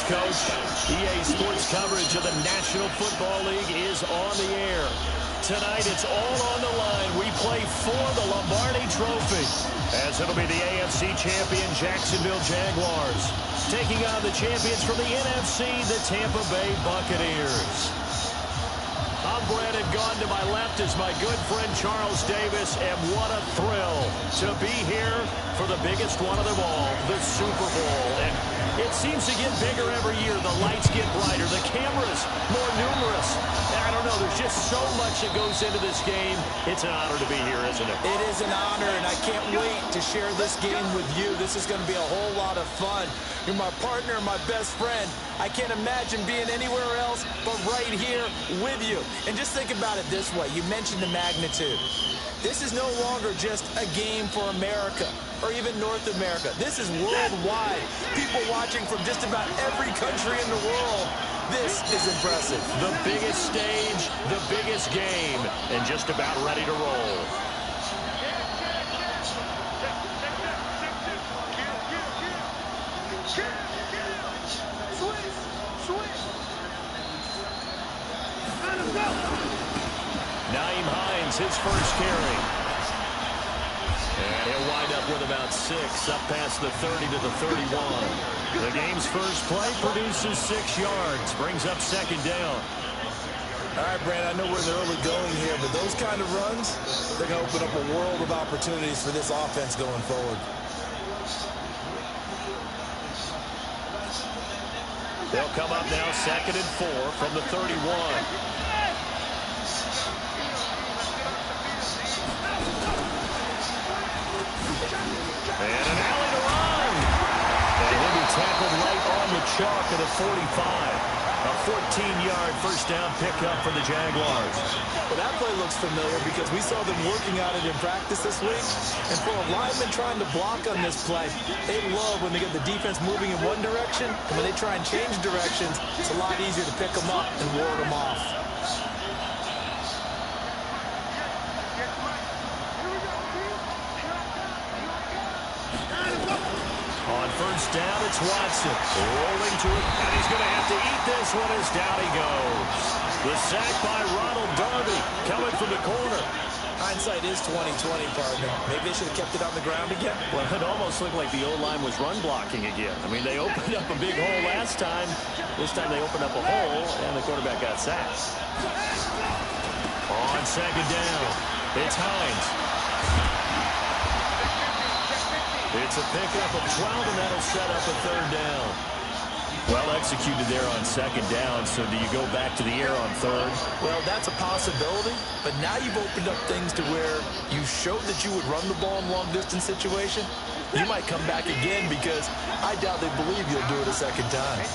Coach. EA Sports coverage of the National Football League is on the air. Tonight, it's all on the line. We play for the Lombardi Trophy, as it'll be the AFC champion Jacksonville Jaguars taking on the champions from the NFC, the Tampa Bay Buccaneers. I'm Brandon. Gone to my left is my good friend Charles Davis, and what a thrill to be here for the biggest one of them all, the Super Bowl. And it seems to get bigger every year. The lights get brighter, the cameras more numerous. And I don't know, there's just so much that goes into this game. It's an honor to be here, isn't it? It is an honor, and I can't wait to share this game with you. This is going to be a whole lot of fun. You're my partner, my best friend. I can't imagine being anywhere else but right here with you. And just think about it this way. You mentioned the magnitude. This is no longer just a game for America or even North America. This is worldwide. People watching from just about every country in the world. This is impressive. The biggest stage, the biggest game, and just about ready to roll. Naeem Hines, his first carry. And he'll wind up with about 6, up past the 30 to the 31. The game's first play produces 6 yards, brings up second down. All right, Brandon, I know we're in the early going here, but those kind of runs, they're going to open up a world of opportunities for this offense going forward. They'll come up now, 2nd and 4 from the 31. And an alley to run. And he'll be tackled right on the chalk of the 45. A 14-yard first down pickup for the Jaguars. Well, that play looks familiar because we saw them working on it in practice this week. And for a lineman trying to block on this play, they love when they get the defense moving in one direction. And when they try and change directions, it's a lot easier to pick them up and ward them off. On first down, it's Watson. Rolling to it, and he's going to have to eat this one as down he goes. The sack by Ronald Darby coming from the corner. Hindsight is 20/20, partner. Maybe they should have kept it on the ground again. Well, it almost looked like the O-line was run blocking again. I mean, they opened up a big hole last time. This time they opened up a hole, and the quarterback got sacked. On second down, it's Hines. It's a pickup of 12, and that'll set up a third down. Well executed there on second down, so do you go back to the air on third? Well, that's a possibility, but now you've opened up things to where you showed that you would run the ball in long-distance situation. You might come back again because I doubt they believe you'll do it a second time.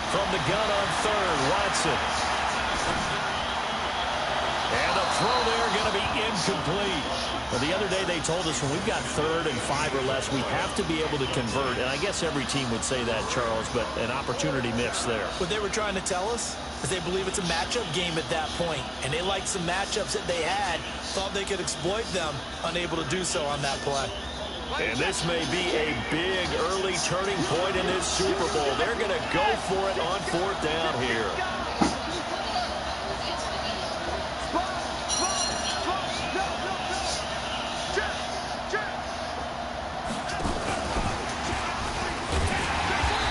From the gun on third, Watson. And the throw there going to be incomplete. Well, the other day they told us when we've got 3rd and 5 or less, we have to be able to convert. And I guess every team would say that, Charles, but an opportunity missed there. What they were trying to tell us is they believe it's a matchup game at that point. And they liked some matchups that they had, thought they could exploit them, unable to do so on that play. And this may be a big early turning point in this Super Bowl. They're going to go for it on 4th down here.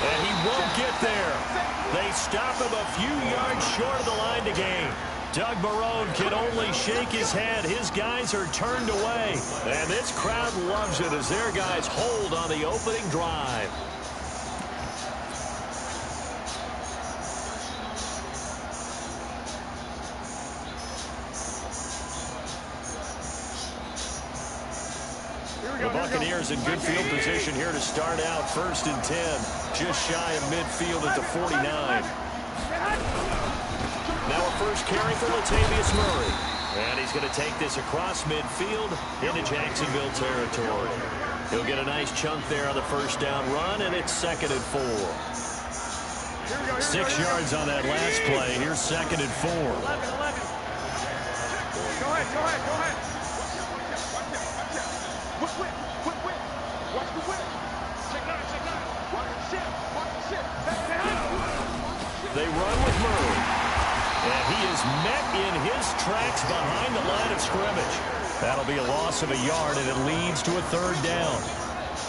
And he won't get there. They stop him a few yards short of the line to gain. Doug Marrone can only shake his head. His guys are turned away. And this crowd loves it as their guys hold on the opening drive. The Buccaneers in good field position here to start out 1st and 10. Just shy of midfield at the 49. Now a first carry for Latavius Murray. And he's going to take this across midfield into Jacksonville territory. He'll get a nice chunk there on the first down run, and it's 2nd and 4. 6 yards on that last play. Here's 2nd and 4. 11. Go ahead. Watch the whip. Check it out. Watch the shit. They run with Murray. And he is met in his tracks behind the line of scrimmage. That'll be a loss of a yard, and it leads to a 3rd down.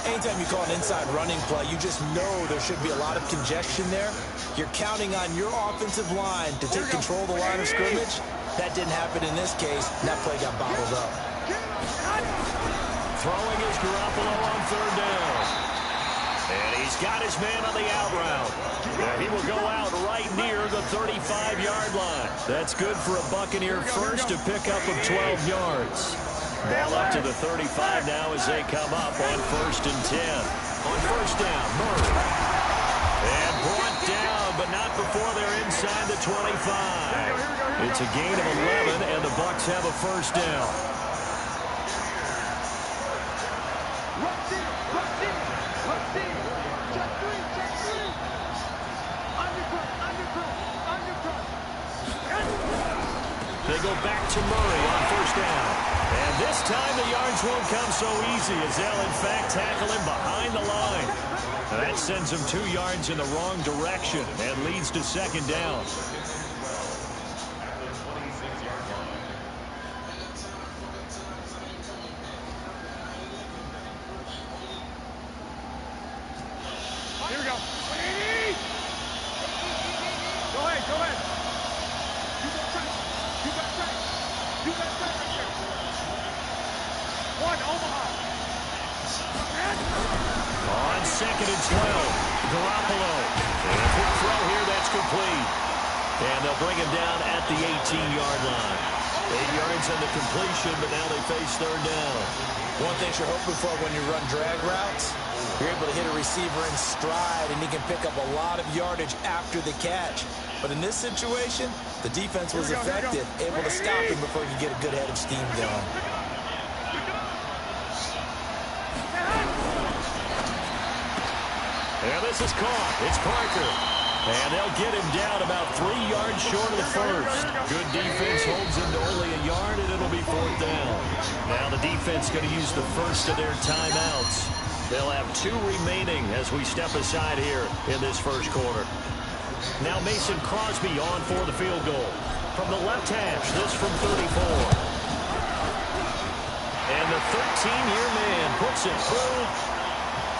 Anytime you call an inside running play, you just know there should be a lot of congestion there. You're counting on your offensive line to take control of the line of scrimmage. That didn't happen in this case. That play got bottled up. Throwing is Garoppolo on 3rd down. And he's got his man on the out route. And he will go out right near the 35-yard line. That's good for a Buccaneer first to pick up of 12 yards. Ball up to the 35 now as they come up on 1st and 10. On 1st down, Murray. And brought down, but not before they're inside the 25. It's a gain of 11, and the Bucs have a 1st down. They go back to Murray on 1st down. And this time the yards won't come so easy as they'll, in fact, tackle him behind the line. And that sends him 2 yards in the wrong direction and leads to 2nd down. Here we go. Go ahead. You got track right there. 1, Omaha. On 2nd and 12, Garoppolo. And a quick throw here, that's complete. And they'll bring him down at the 18-yard line. 8 yards on the completion, but now they face 3rd down. One thing you're hoping for when you run drag routes, you're able to hit a receiver in stride, and he can pick up a lot of yardage after the catch. But in this situation, the defense was effective, able to stop him before he could get a good head of steam going. And this is caught. It's Parker. And they'll get him down about 3 yards short of the first. Good defense holds him to only a yard, and it'll be 4th down. Now the defense going to use the first of their timeouts. They'll have 2 remaining as we step aside here in this first quarter. Now Mason Crosby on for the field goal. From the left hash, this from 34. And the 13-year man puts it through.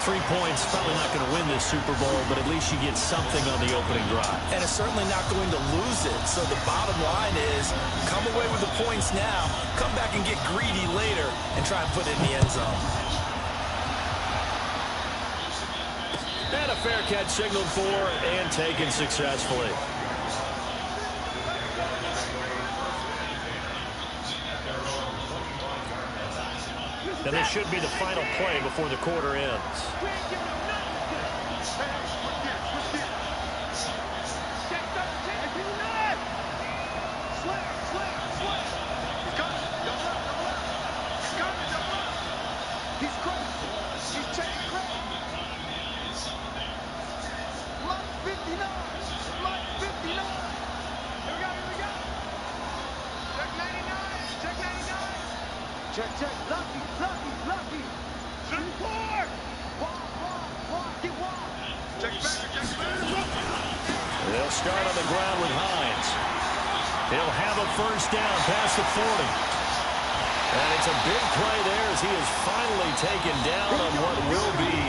3 points, probably not going to win this Super Bowl, but at least you get something on the opening drive. And it's certainly not going to lose it. So the bottom line is, come away with the points now, come back and get greedy later, and try and put it in the end zone. And a fair catch signaled for and taken successfully. And this should be the final play before the quarter ends. Check. Lucky. 3-4. Walk. Get walk. Check back. They'll start on the ground with Hines. He'll have a 1st down past the 40. And it's a big play there as he is finally taken down on what will be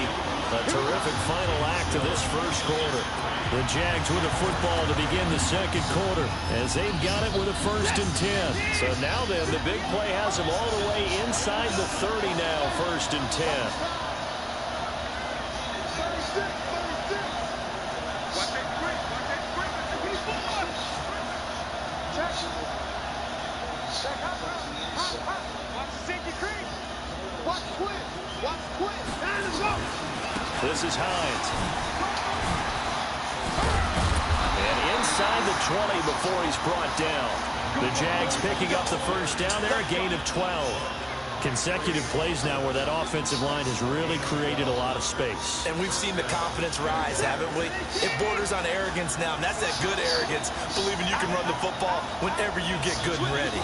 a terrific final act of this first quarter. The Jags with the football to begin the second quarter as they've got it with a 1st and 10. So now then, the big play has them all the way inside the 30 now, 1st and 10. This is Hines. And inside the 20 before he's brought down. The Jags picking up the 1st down there, a gain of 12. Consecutive plays now where that offensive line has really created a lot of space. And we've seen the confidence rise, haven't we? It borders on arrogance now, and that's that good arrogance, believing you can run the football whenever you get good and ready.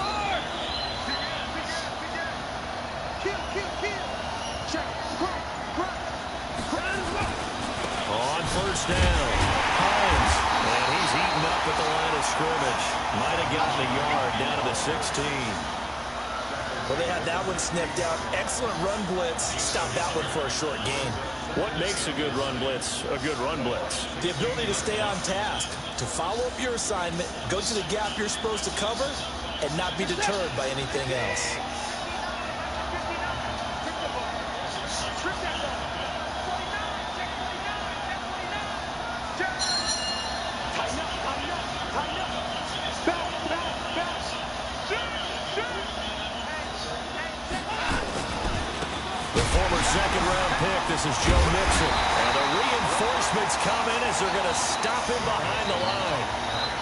On first down, Hines, and he's eaten up at the line of scrimmage. Might have gotten a yard down to the 16. Well, they had that one sniffed out. Excellent run blitz. Stop that one for a short gain. What makes a good run blitz a good run blitz? The ability to stay on task, to follow up your assignment, go to the gap you're supposed to cover, and not be deterred by anything else. Second-round pick, this is Joe Mixon. And the reinforcements come in as they're going to stop him behind the line.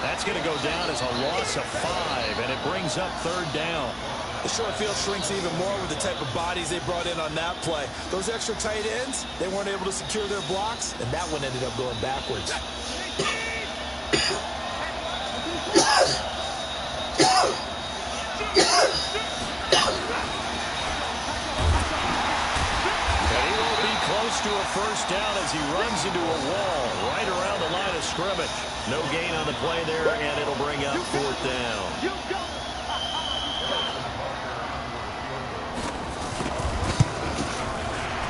That's going to go down as a loss of 5, and it brings up third down. The short field shrinks even more with the type of bodies they brought in on that play. Those extra tight ends, they weren't able to secure their blocks, and that one ended up going backwards. Close to a first down as he runs into a wall right around the line of scrimmage. No gain on the play there, and it'll bring up fourth down.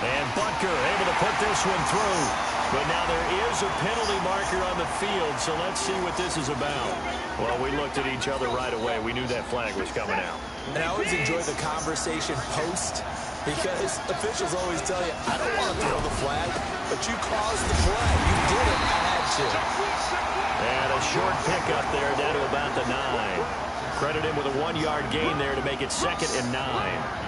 And Butker able to put this one through. But now there is a penalty marker on the field, so let's see what this is about. Well, we looked at each other right away. We knew that flag was coming out. And I always enjoy the conversation post, because officials always tell you, I don't want to throw the flag, but you caused the play. You did it. I had to. And a short pickup there down to about the 9. Credit him with a 1-yard gain there to make it 2nd and 9.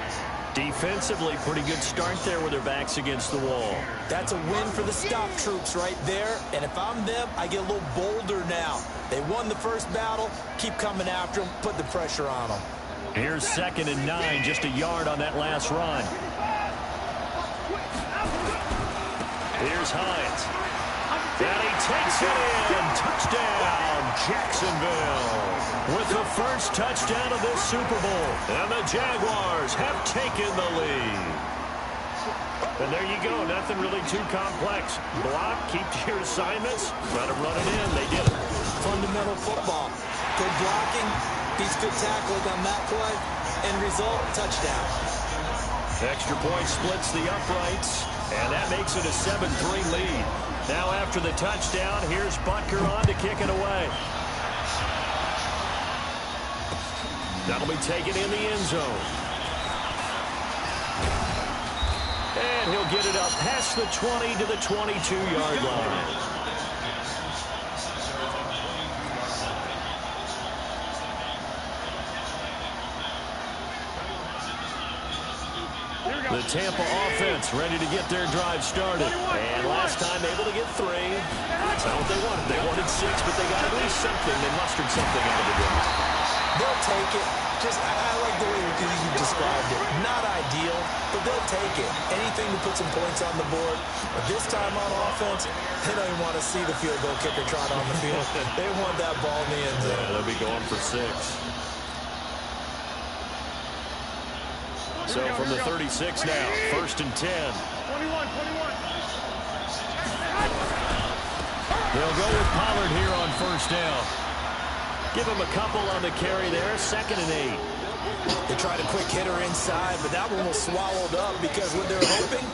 Defensively, pretty good start there with their backs against the wall. That's a win for the stop troops right there. And if I'm them, I get a little bolder now. They won the first battle. Keep coming after them. Put the pressure on them. Here's 2nd and 9, just a yard on that last run. Here's Hines. And he takes it in. Touchdown, Jacksonville. With the first touchdown of this Super Bowl. And the Jaguars have taken the lead. And there you go. Nothing really too complex. Block, keep to your assignments. Try to run it in. They did it. Fundamental football. Good blocking. Beats good tackling on that play. End result, touchdown. Extra point splits the uprights, and that makes it a 7-3 lead. Now after the touchdown, here's Butker on to kick it away. That'll be taken in the end zone. And he'll get it up past the 20 to the 22-yard line. The Tampa offense ready to get their drive started. And last time able to get 3. That's not what they wanted. They wanted 6, but they got at least something. They mustered something out of the drive. They'll take it. I like the way you described it. Not ideal, but they'll take it. Anything to put some points on the board. But this time on offense, they don't even want to see the field goal kicker trot on the field. They want that ball in the end zone. Yeah, they'll be going for 6. So from the 36 now, 1st and 10. 21. They'll go with Pollard here on first down. Give him a couple on the carry there, 2nd and 8. They tried a quick hitter inside, but that one was swallowed up because what they're hoping,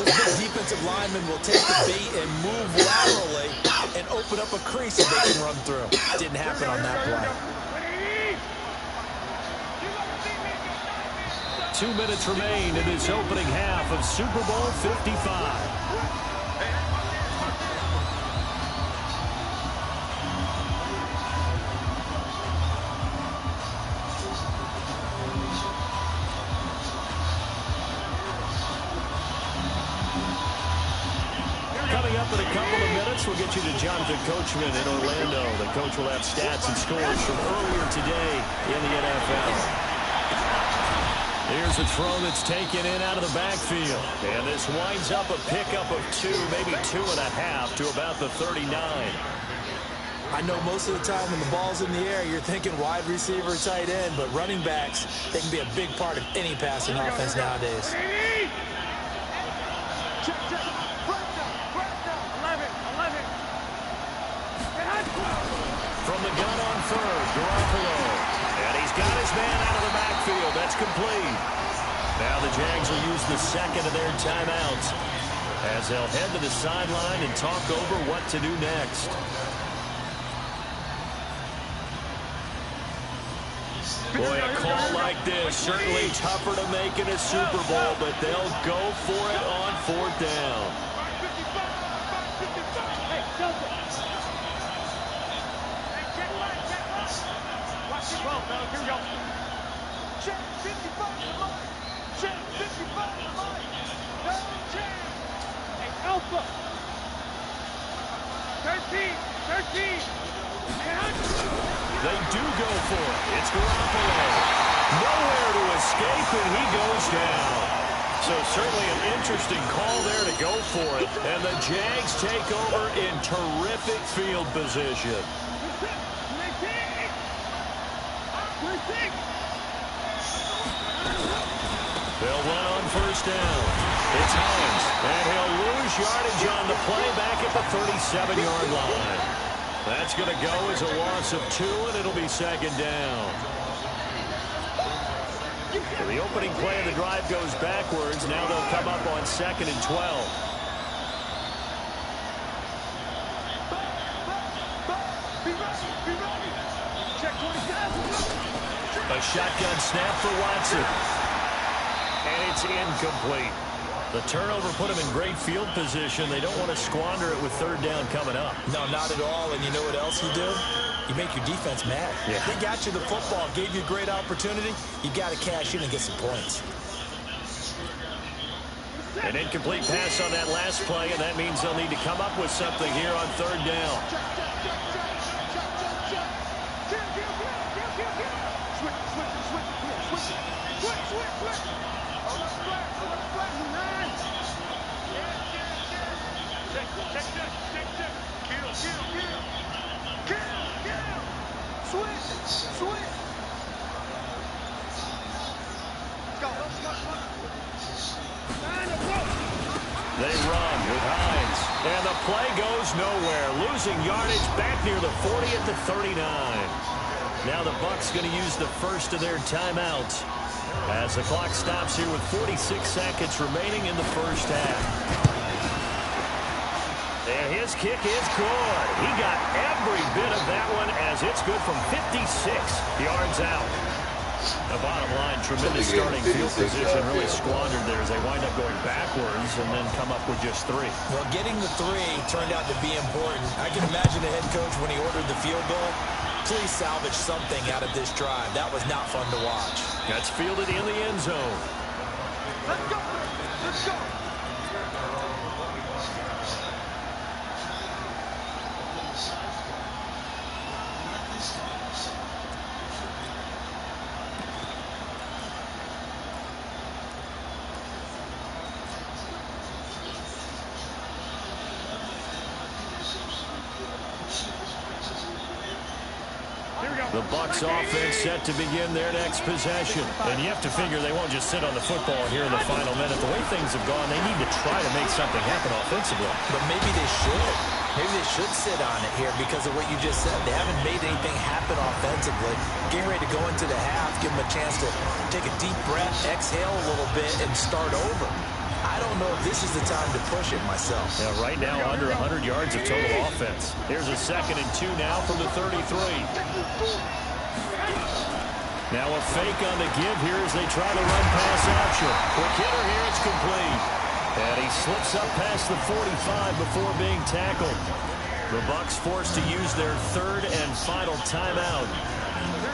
this big defensive lineman will take the bait and move laterally and open up a crease that they can run through. Didn't happen on that play. 2 minutes remain in this opening half of Super Bowl 55. Coming up in a couple of minutes, we'll get you to Jonathan Coachman in Orlando. The coach will have stats and scores from earlier today in the NFL. Here's Here's a throw that's taken in out of the backfield. And this winds up a pickup of 2, maybe 2.5 to about the 39. I know most of the time when the ball's in the air, you're thinking wide receiver, tight end, but running backs, they can be a big part of any passing offense nowadays. Check, check. Right now. 11. From the gun on third, Garoppolo. And he's got his man out of the backfield. That's complete. Now the Jags will use the second of their timeouts as they'll head to the sideline and talk over what to do next. Boy, a call like this, certainly tougher to make in a Super Bowl, but they'll go for it on fourth down. Hey, Joseph. Hey, check left. Watch this roll, fellas. Here we go. Check 55 to the line. Check 55 to the line. No check. Hey, Alpha. 13. They do go for it. It's Garoppolo. Nowhere to escape, and he goes down. So certainly an interesting call there to go for it. And the Jags take over in terrific field position. They'll run on first down. It's Hines, and he'll lose yardage on the play back at the 37-yard line. That's going to go as a loss of 2, and it'll be second down. So the opening play of the drive goes backwards. Now they'll come up on 2nd and 12. A shotgun snap for Watson. And it's incomplete. The turnover put them in great field position. They don't want to squander it with third down coming up. No, not at all. And you know what else you do? You make your defense mad. Yeah. They got you the football, gave you a great opportunity. You got to cash in and get some points. An incomplete pass on that last play, and that means they'll need to come up with something here on third down. They run with Hines, and the play goes nowhere, losing yardage back near the 40 at the 39. Now the Bucs going to use the first of their timeouts as the clock stops here with 46 seconds remaining in the first half. And his kick is good. He got every bit of that one as it's good from 56 yards out. The bottom line, tremendous starting field position, really squandered there as they wind up going backwards and then come up with just 3. Well, getting the 3 turned out to be important. I can imagine the head coach when he ordered the field goal. Please salvage something out of this drive. That was not fun to watch. That's fielded in the end zone. Let's go. Let's go. The Bucs offense set to begin their next possession. And you have to figure they won't just sit on the football here in the final minute. The way things have gone, they need to try to make something happen offensively. But maybe they should. Maybe they should sit on it here because of what you just said. They haven't made anything happen offensively. Getting ready to go into the half, give them a chance to take a deep breath, exhale a little bit, and start over. I don't know if this is the time to push it myself. Yeah, right now under 100 yards of total offense. Here's a 2nd and 2 now from the 33. Now a fake on the give here as they try to run pass option. Quick hitter here, it's complete. And he slips up past the 45 before being tackled. The Bucs forced to use their 3rd and final timeout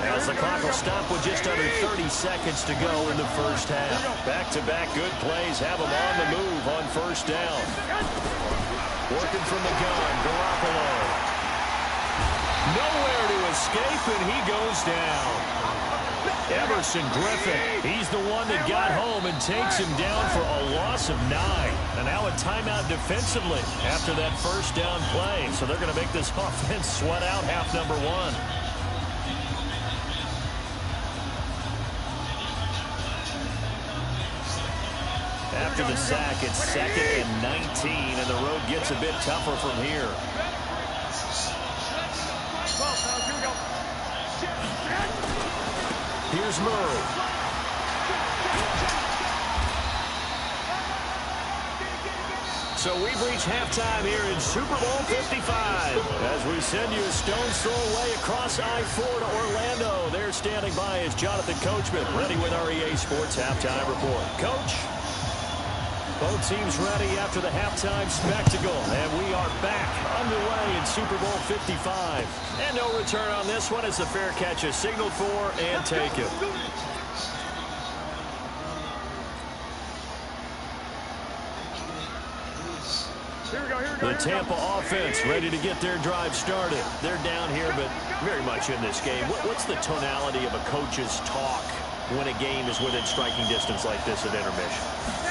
as the clock will stop with just under 30 seconds to go in the first half. Back-to-back good plays have them on the move on first down. Working from the gun, Garoppolo. Nowhere to escape, and he goes down. Everson Griffin, he's the one that got home and takes him down for a loss of 9. And now a timeout defensively after that first down play. So they're going to make this offense sweat out half number 1. After the sack, it's 2nd and 19, and the road gets a bit tougher from here. Here's Murray. So we've reached halftime here in Super Bowl 55. As we send you a stone's throw away across I-4 to Orlando. There standing by is Jonathan Coachman, ready with our EA Sports Halftime Report. Coach? Both teams ready after the halftime spectacle, and we are back underway in Super Bowl 55. And no return on this one as the fair catch is signaled for and taken. The Tampa offense ready to get their drive started. They're down here, but very much in this game. What's the tonality of a coach's talk when a game is within striking distance like this at intermission?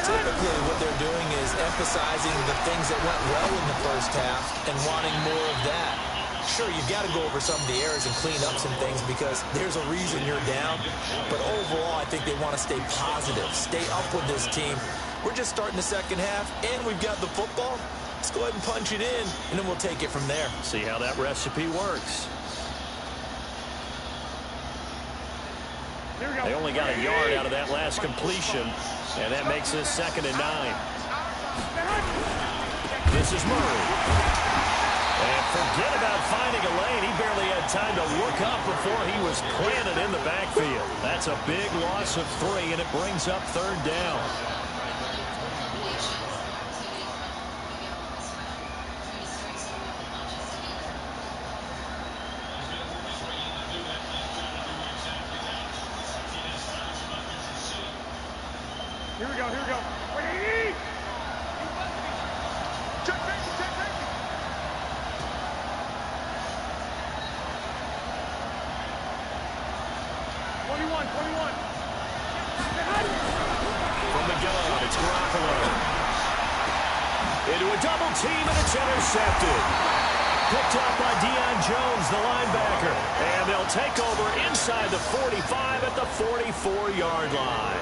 Typically, what they're doing is emphasizing the things that went well in the first half and wanting more of that. Sure, you've got to go over some of the errors and clean up some things because there's a reason you're down. But overall, I think they want to stay positive, stay up with this team. We're just starting the second half, and we've got the football. Let's go ahead and punch it in, and then we'll take it from there. See how that recipe works. They only got a yard out of that last completion, and that makes this 2nd and 9. This is Murray. And forget about finding a lane. He barely had time to look up before he was planted in the backfield. That's a big loss of 3, and it brings up 3rd down. Here we go, here we go. Wait! Check, check, check, check. 21. From the gun, it's Garoppolo. Into a double team, and it's intercepted. Picked up by Deion Jones, the linebacker. And they'll take over inside the 45 at the 44-yard line.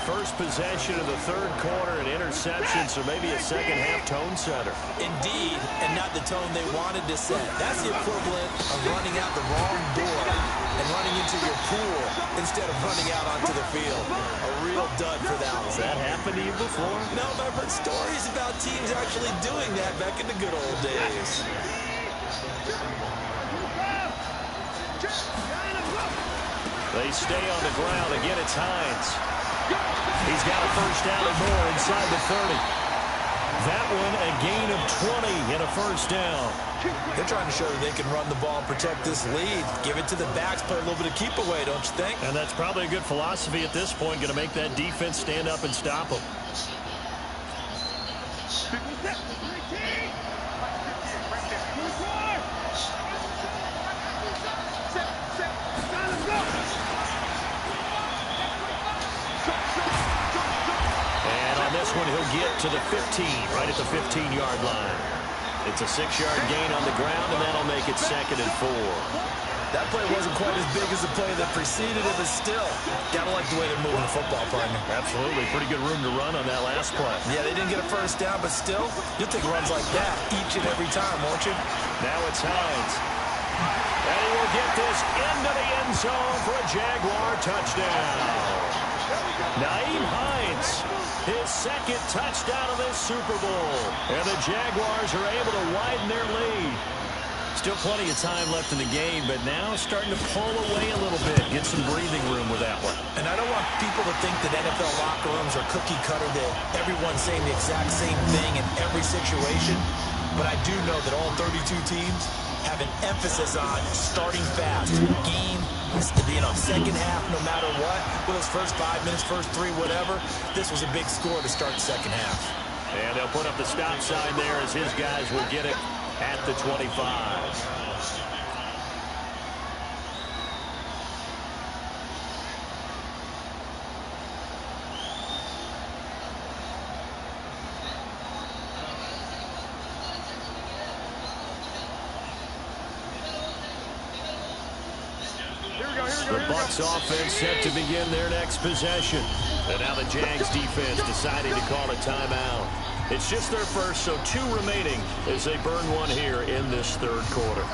First possession of the 3rd quarter, an interception, so maybe a second-half tone setter. Indeed, and not the tone they wanted to set. That's the equivalent of running out the wrong door and running into your pool instead of running out onto the field. A real dud for that one. Has that happened to you before? No, but I've heard stories about teams actually doing that back in the good old days. They stay on the ground. Again, it's Hines. He's got a first down and more inside the 30. That one a gain of 20 and a first down. They're trying to show that they can run the ball and protect this lead. Give it to the backs, play a little bit of keep away, don't you think? And that's probably a good philosophy at this point, going to make that defense stand up and stop them. This one he'll get to the 15, right at the 15-yard line. It's a 6-yard gain on the ground, and that'll make it 2nd and 4. That play wasn't quite as big as the play that preceded it, but still, gotta like the way they're moving the football, partner. Absolutely. Pretty good room to run on that last play. Yeah, they didn't get a first down, but still, you'll take runs like that each and every time, won't you? Now it's Hines. And he will get this into the end zone for a Jaguar touchdown. Nyheim Hines, his 2nd touchdown of this Super Bowl. And the Jaguars are able to widen their lead. Still plenty of time left in the game, but now starting to pull away a little bit. Get some breathing room with that one. And I don't want people to think that NFL locker rooms are cookie cutter, that everyone's saying the exact same thing in every situation. But I do know that all 32 teams have an emphasis on starting fast. Game, second half, no matter what. With those first 5 minutes, first 3, whatever. This was a big score to start the second half. And they'll put up the stop sign there as his guys will get it at the 25. Jets offense set to begin their next possession. And now the Jags defense deciding to call a timeout. It's just their first, so 2 remaining as they burn one here in this third quarter.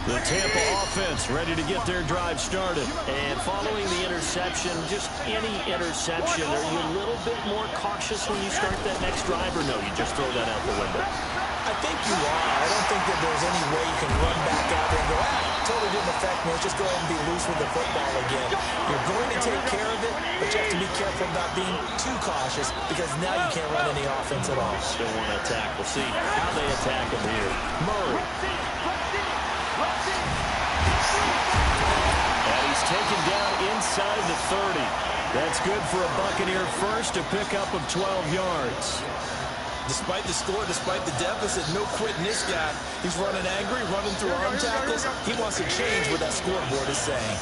The Tampa offense ready to get their drive started. And following the interception, just any interception, are you a little bit more cautious when you start that next drive, or no, you just throw that out the window? I think you are. I don't think that there's any way you can run back out there and go, totally didn't affect me. Let's just go ahead and be loose with the football again. You're going to take care of it, but you have to be careful about being too cautious because now you can't run any offense at all. Still want to attack. We'll see how they attack him here. Murray. And he's taken down inside the 30. That's good for a Buccaneer first, a pickup of 12 yards. Despite the score, despite the deficit, no quitting this guy. He's running angry, running through arm tackles. He wants to change what that scoreboard is saying.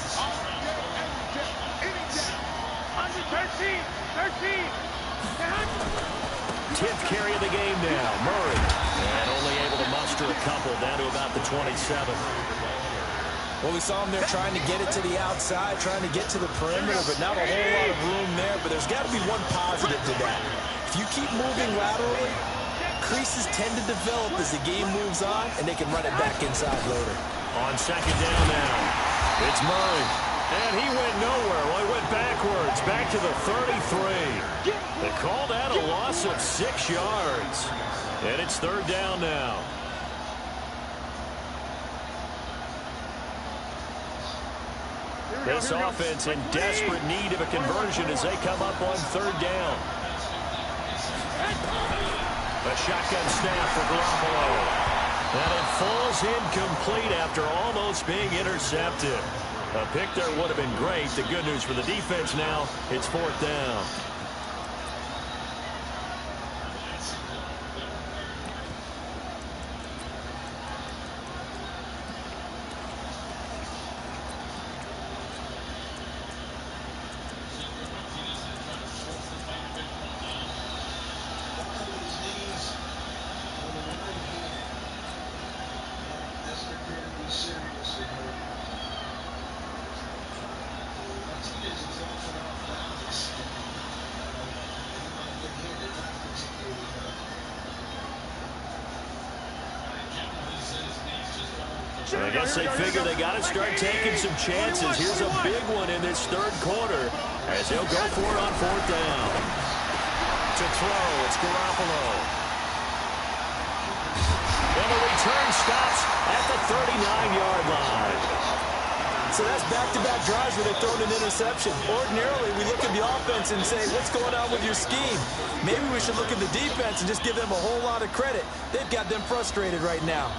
10th carry of the game now. Murray. And only able to muster a couple down to about the 27. Well, we saw him there trying to get it to the outside, trying to get to the perimeter, but not a whole lot of room there. But there's got to be one positive to that. If you keep moving laterally, creases tend to develop as the game moves on, and they can run it back inside later. On second down now, it's Murray. And he went nowhere. Well, he went backwards, back to the 33. They called that a loss of 6 yards. And it's third down now. This offense in desperate need of a conversion as they come up on third down. A shotgun snap for Garoppolo. And it falls incomplete after almost being intercepted. A pick there would have been great. The good news for the defense now, it's fourth down. I guess they figure they got to start taking some chances. Here's a big one in this third quarter as he'll go for it on fourth down. To throw, it's Garoppolo. And the return stops at the 39-yard line. So that's back-to-back drives where they've thrown an interception. Ordinarily, we look at the offense and say, what's going on with your scheme? Maybe we should look at the defense and just give them a whole lot of credit. They've got them frustrated right now.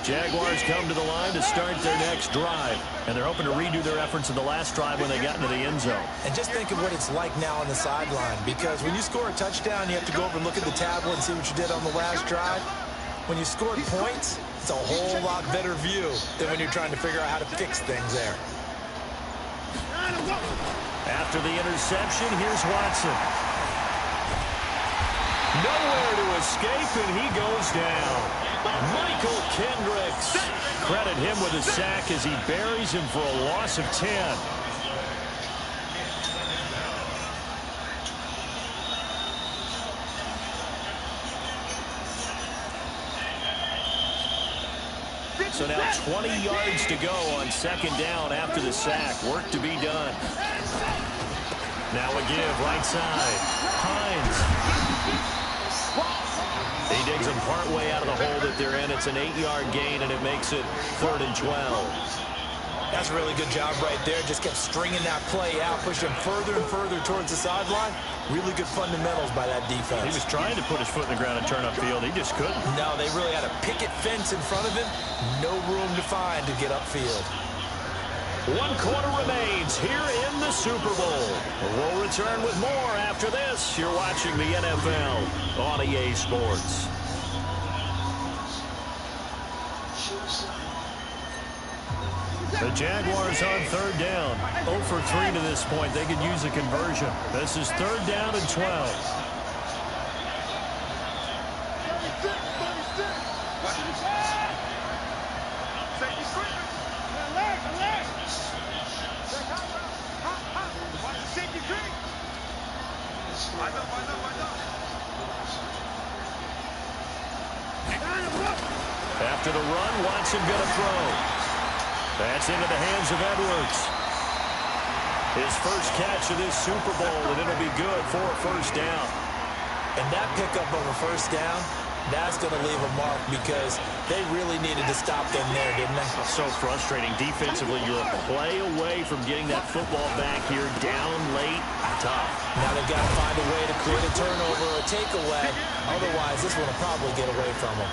Jaguars come to the line to start their next drive. And they're hoping to redo their efforts in the last drive when they got into the end zone. And just think of what it's like now on the sideline. Because when you score a touchdown, you have to go over and look at the tablet and see what you did on the last drive. When you scored points, it's a whole lot better view than when you're trying to figure out how to fix things there. After the interception, here's Watson. Nowhere to escape, and he goes down. Michael Kendricks. Credit him with a sack as he buries him for a loss of 10. So now 20 yards to go on second down after the sack. Work to be done. Now a give right side. Hines. He digs them partway out of the hole that they're in. It's an 8-yard gain, and it makes it 3rd and 12. That's a really good job right there. Just kept stringing that play out, pushing him further and further towards the sideline. Really good fundamentals by that defense. He was trying to put his foot in the ground and turn upfield. He just couldn't. No, they really had a picket fence in front of him. No room to find to get upfield. 1 quarter remains here in the Super Bowl. We'll return with more after this. You're watching the NFL on EA Sports. The Jaguars on third down. 0 for 3 to this point. They could use a conversion. This is 3rd down and 12. After the run, Watson going to throw. That's into the hands of Edwards. His first catch of this Super Bowl, and it'll be good for a first down. And that pickup of a first down, that's going to leave a mark because they really needed to stop them there, didn't they? So frustrating. Defensively, you're a play away from getting that football back here down late. Tough. Now they've got to find a way to create a turnover or a takeaway. Otherwise, this one will probably get away from them.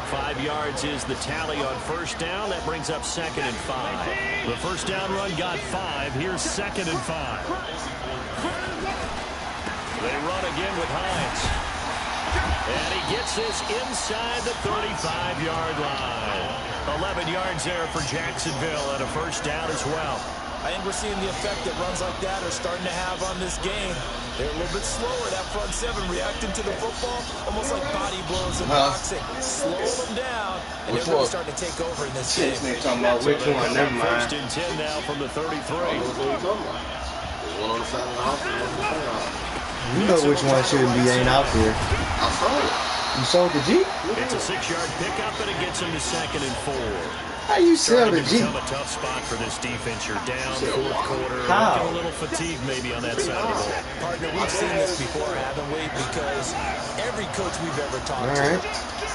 5 yards is the tally on first down. That brings up 2nd and 5. The first down run got 5. Here's 2nd and 5. They run again with Hines. And he gets this inside the 35-yard line. 11 yards there for Jacksonville and a first down as well. I think we're seeing the effect that runs like that are starting to have on this game. They're a little bit slower, that front seven, reacting to the football, almost like body blows in boxing. Slow them down, and they're really starting to take over in this game. They're talking about which one, never mind. First and 10 now from the 33. You know which one shouldn't be ain't out there. I saw it. You sold the Jeep? It's a 6-yard pickup, and it gets him to 2nd and 4. How you sell the Jeep? Become a tough spot for this defense. You're down 4th quarter. How? A little fatigue maybe on that side of the ball. Partner, we've seen this before, haven't we? Because every coach we've ever talked to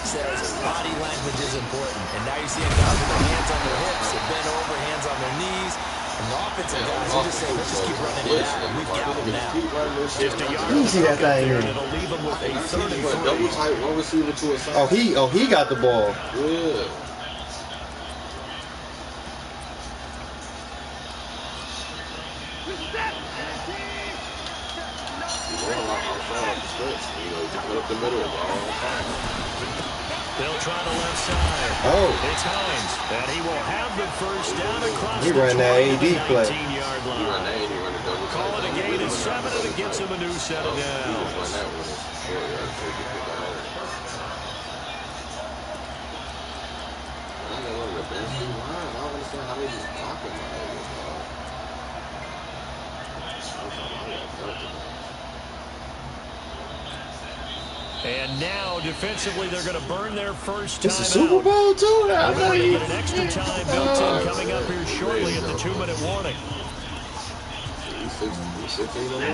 says body language is important. And now you're seeing guys with their hands on their hips, they're bent over, hands on their knees. And the offensive guys, you just say, let's just keep running it out. And we've got them now. Just a yard. Let me see that thing in. It'll leave him with a 33. Double tight, one receiver to a side. Oh, he got the ball. Yeah. They'll try the left side. Oh. It's Hines. And he will have the first down across He the ran that 20 AD to the play. 19-yard line. Call it a gain of 7, and it gets him a new set of downs. And now, defensively, they're going to burn their first time It's a Super Bowl, too? We're going to get an extra time built in coming up here shortly at the 2-minute warning.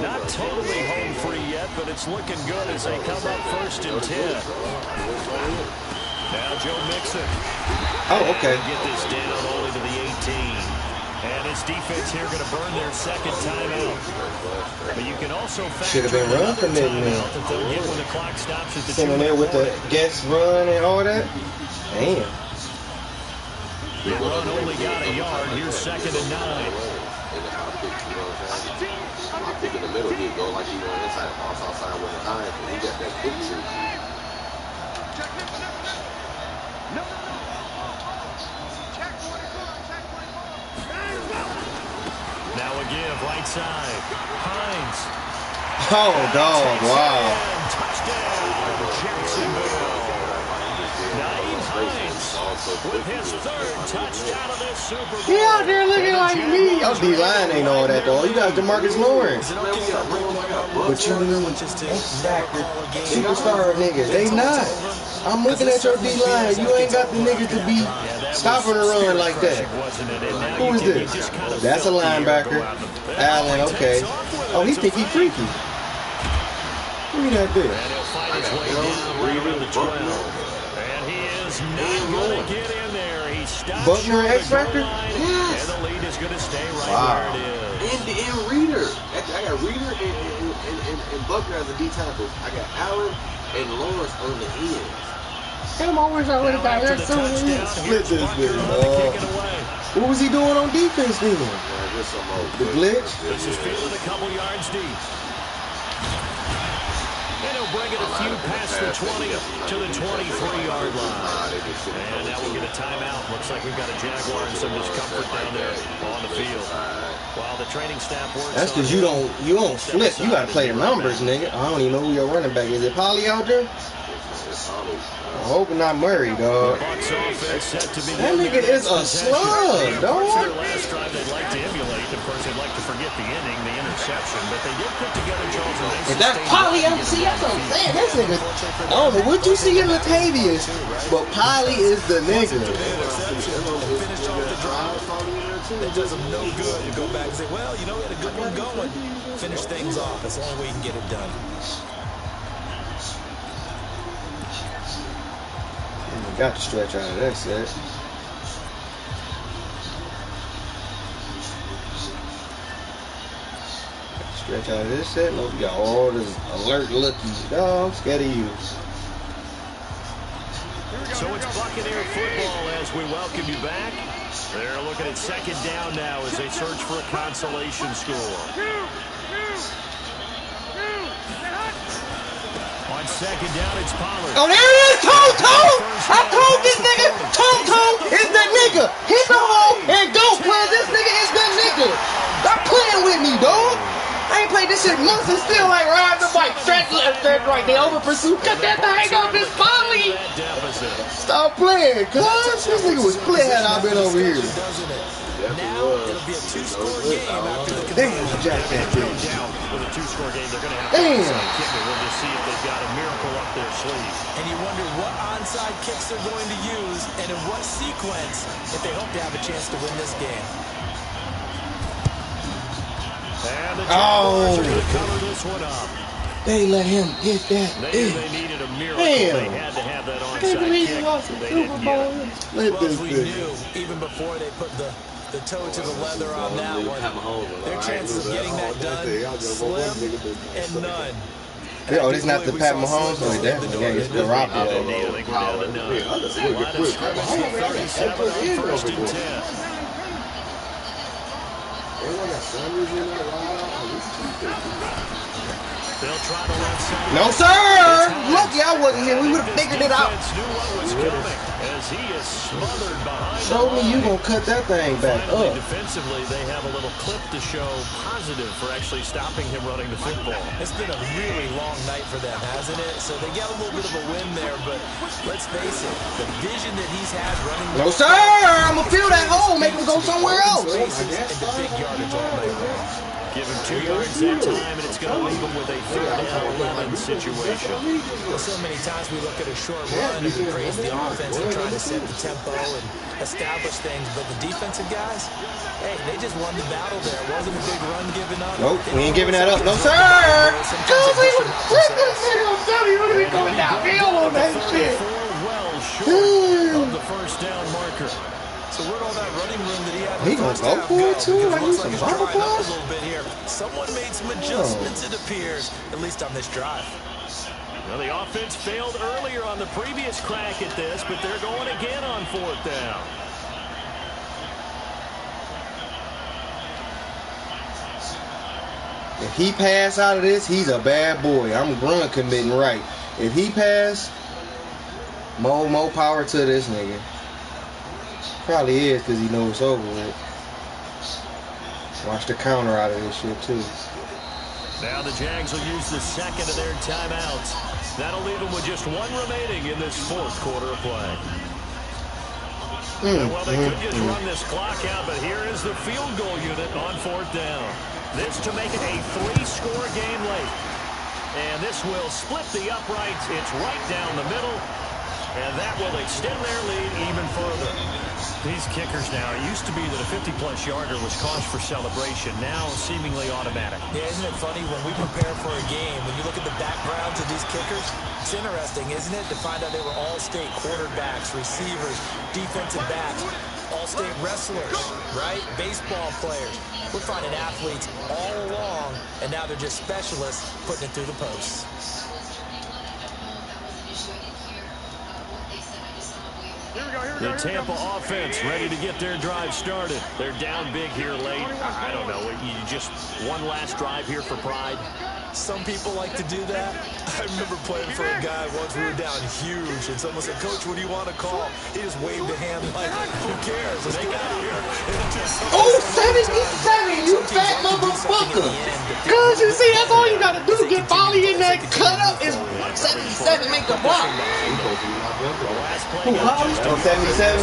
Not totally home free yet, but it's looking good as they come up 1st and 10. Now Joe Mixon. Oh, okay. Get this down only to the 18. And his defense here going to burn their 2nd timeout. But you can also should have been run commitment. that they'll get when the clock stops at the 2-minute sitting there with the guest run and all that. Damn. The run only got a yard. Here's 2nd and 9. I think in the middle he'd go like he went inside and bounce outside with his eyes, and he got that quick shoot. Now a give, right side. Hines. Oh, dog, wow. Touchdown, Jacksonville. Naeem Hines with his 3rd touchdown of this Super Bowl. He out there looking like me. Oh, D-line ain't all that, though. You got DeMarcus Lawrence. But you superstar niggas, they not. I'm looking at your D-line. You ain't got the niggas to be stopping the run like that. Who is this? That's a linebacker. Allen, okay. Oh, he think he freaky. Look at that bitch. And he'll fight his way down right around the 12. And he is not going to get in there. He stops Buckner X Factor? Yes. and the lead is going to stay right where it is. And Reader. I got Reader and Buckner as the D tackles. I got Allen and Lawrence on the end. Damn, I wish I would have got that sooner. Split this bitch. What was he doing on defense then? The glitch? This is fielded a couple yards deep. And he'll bring it a few past the 20 to the 23-yard line. And now we'll get a timeout. Looks like we've got a Jaguar and some discomfort down there on the field. While the training staff works. That's because you don't flip. You got to play the numbers, nigga. I don't even know who your running back is. Is it Polly out there? I'm hoping not Murray, dog. That nigga is a slug, dog. Last drive they'd like to emulate. Of course, they'd like to forget the inning, the interception, but they did put together Charles and If that's Polly, see, that's what I'm saying. That nigga, I don't know what you see in Latavius, but Polly is the nigga. It does them no good to go back and say, well, you know, we had a good one going. Finish things off. That's the only way you can get it done. Got to stretch out of that set. Stretch out of this set. Look, we got all this alert lookies, dog. Scared of you. So it's Buccaneer football as we welcome you back. They're looking at second down now as they search for a consolation score. On second down, it's Pollard. Oh, there it is! Tone! I told this nigga, Tone is the nigga. Hit the hole and go, man. This nigga is the nigga. Stop playing with me, dog. I ain't played this shit months and still like riding the bike. Stretch left, stretch right. They over pursuit. Cut that thing off his Polly. Stop playing, cuz. This nigga was playing had I been over here. Now it'll be a two-score game after the Damn, Jack that bitch. With a two-score game, they're going to have to kicker. We'll just see if they've got a miracle up their sleeve. And you wonder what onside kicks they're going to use and in what sequence if they hope to have a chance to win this game. And the Jaguars are going to cover this one up. They let him get that. They needed a miracle. They had to have that onside kick. They didn't get it. Let this we knew even before they put the toe to the leather on that one. Their chances of getting that done, slim and none. Oh, this is not the Pat Mahomes? Oh, definitely. Yeah, it's the Rock. I think we're down to 9. Line of scrimmage to 37 on first and 10. They'll try to left side. No, sir! Lucky I wasn't here. We would have figured it out. Knew what was coming as he is smothered behind. Show me you gonna cut that thing back up. Defensively, they have a little clip to show positive for actually stopping him running the football. It's been a really long night for them, hasn't it? So they got a little bit of a win there, but let's face it, the vision that he's had running. No, sir! I'm gonna fill that hole, make him go somewhere else. And the big yardage all night long. Give him 2 yards that time, and it's going to leave him with a 3rd and 11 situation. Well, so many times we look at a short run and we praise the offense and try to set the tempo and establish things, but the defensive guys, hey, they just won the battle there. It wasn't a big run given up. Nope, we ain't giving that up. No, sir! Cause we would flip this shit on Tubby. We're going to be going downhill on that shit. Well short of the first down marker. So where'd all that running room that he had? He gonna go for it too? Like he's some bumper a little bit here. Someone made some adjustments, it appears, at least on this drive. Well, the offense failed earlier on the previous crack at this, but they're going again on 4th down. If he pass out of this, he's a bad boy. I'm run committing right. If he pass, more power to this nigga. Probably is because he knows it's over with. Watch the counter out of this shit too. Now the Jags will use the second of their timeouts. That'll leave them with just 1 remaining in this 4th quarter of play. Well, they could just run this clock out, but here is the field goal unit on 4th down. This to make it a 3-score game late. And this will split the uprights. It's right down the middle. And that will extend their lead even further. These kickers now, it used to be that a 50-plus yarder was cause for celebration. Now seemingly automatic. Yeah, isn't it funny when we prepare for a game, when you look at the backgrounds of these kickers, it's interesting, isn't it, to find out they were all-state quarterbacks, receivers, defensive backs, all-state wrestlers, right? Baseball players. We're finding athletes all along, and now they're just specialists putting it through the posts. The Tampa offense ready to get their drive started. They're down big here late. I don't know. You just one last drive here for pride. Some people like to do that. I remember playing for a guy once. We were down huge, and someone said, "Coach, what do you want to call?" He just waved a hand like, "Who cares? Let's get out of here." Oh, 77, you fat motherfucker. Cause you see, that's all you gotta do. Get Polly in that cut up. Is 77 make the block. Who, Polly? Oh, 77?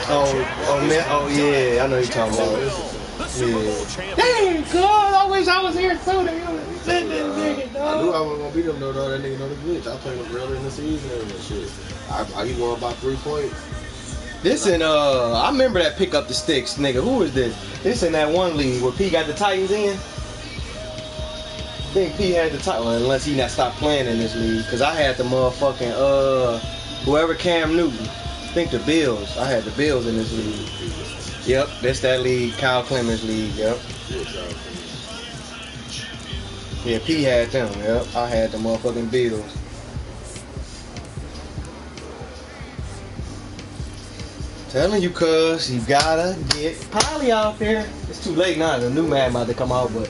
Oh, man. Oh, yeah. I know you're talking about. Yeah. Dang, cuz, I wish I was here too. They said that nigga, dog. I knew I wasn't gonna beat him though. That nigga know the glitch. I played him early in the season and shit. He won by 3 points. This in I remember that pick up the sticks, nigga. Who is this? This in that one league where P got the Titans in. I think P had the Titans, unless he not stopped playing in this league. Cause I had the motherfucking whoever Cam Newton. I think the Bills. I had the Bills in this league. Yep, that's that league, Kyle Clemens league. Yep. Yeah, P had them. Yep, I had the motherfucking Bills. Telling you, cuz, you gotta get Polly out there. It's too late now. The new Madden about to come out, but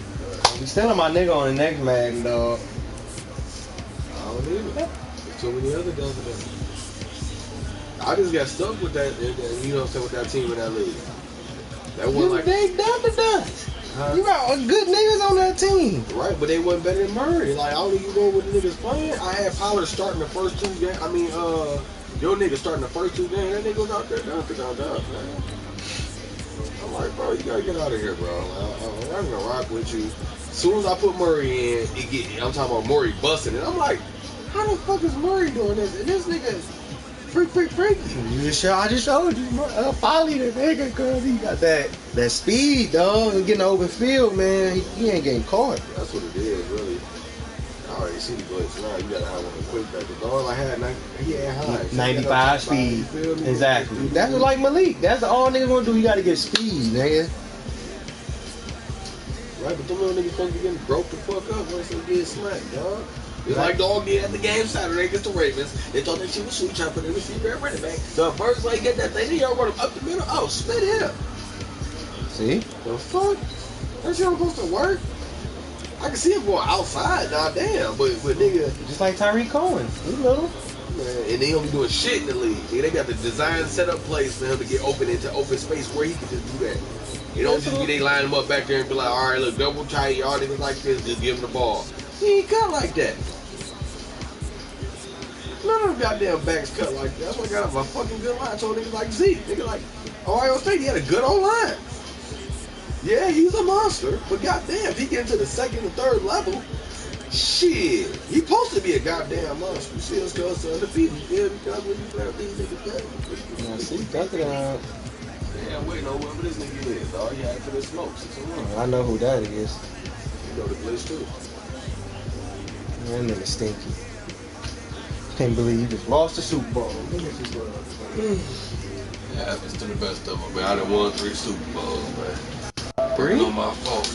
we still on my nigga on the next Madden, dog. I don't need it. There's too many other guys there. I just got stuck with that, you know what I'm saying, with that team in that league. That wasn't like they done the dust. Huh? You got good niggas on that team. Right, but they wasn't better than Murray. Like, I don't even know what the niggas playing. I had Pollard starting the first 2 games. I mean, your nigga starting the first 2 games. That nigga was out there down, man. I'm like, bro, you gotta get out of here, bro. I'm gonna rock with you. As soon as I put Murray in, I'm talking about Murray busting it. I'm like, how the fuck is Murray doing this? And this nigga freak. I just showed you. Polly the nigga, cause he got that speed, dog. He getting open field, man. He ain't getting caught. That's what it is, really. I already see the glitch now. You gotta have one quick back. The dog I had, he had high. 95 speed. Exactly. That's like Malik. That's all niggas wanna do. You gotta get speed, nigga. Right, but them little niggas supposed to be getting broke the fuck up once they get smacked, dog. It's like dog did at the game Saturday against the Ravens. They thought that shit was sweet, trying to put in the receiver at running back. So first like get that thing, y'all run him up the middle. Oh, split him. See? The fuck? That shit supposed to work? I can see him going outside, nah damn, but nigga. Just like Tyreek Cohen. He little. Man, and they don't be doing shit in the league. They got the design set up plays for him to get open into open space where he can just do that. You don't just be they line him up back there and be like, all right, look, double tight, y'all niggas like this, just give him the ball. He ain't cut like that. None of them goddamn backs cut like that. That's why I got a fucking good line. I told niggas like Zeke. Nigga like Ohio State, he had a good old line. Yeah, he's a monster, but goddamn, if he get into the 2nd or 3rd level, shit, he supposed to be a goddamn monster. You see us go undefeated. Yeah, because when you play with these niggas, yeah, see, that's it. Yeah, wait, no, whoever this nigga is, dog. He had for the smokes. I know who that is. You know the glitch too. That nigga stinky. Can't believe you just lost the Super Bowl. Yeah, happens to the best of them, man. I done won 3 Super Bowls, man. 3? Not my fault.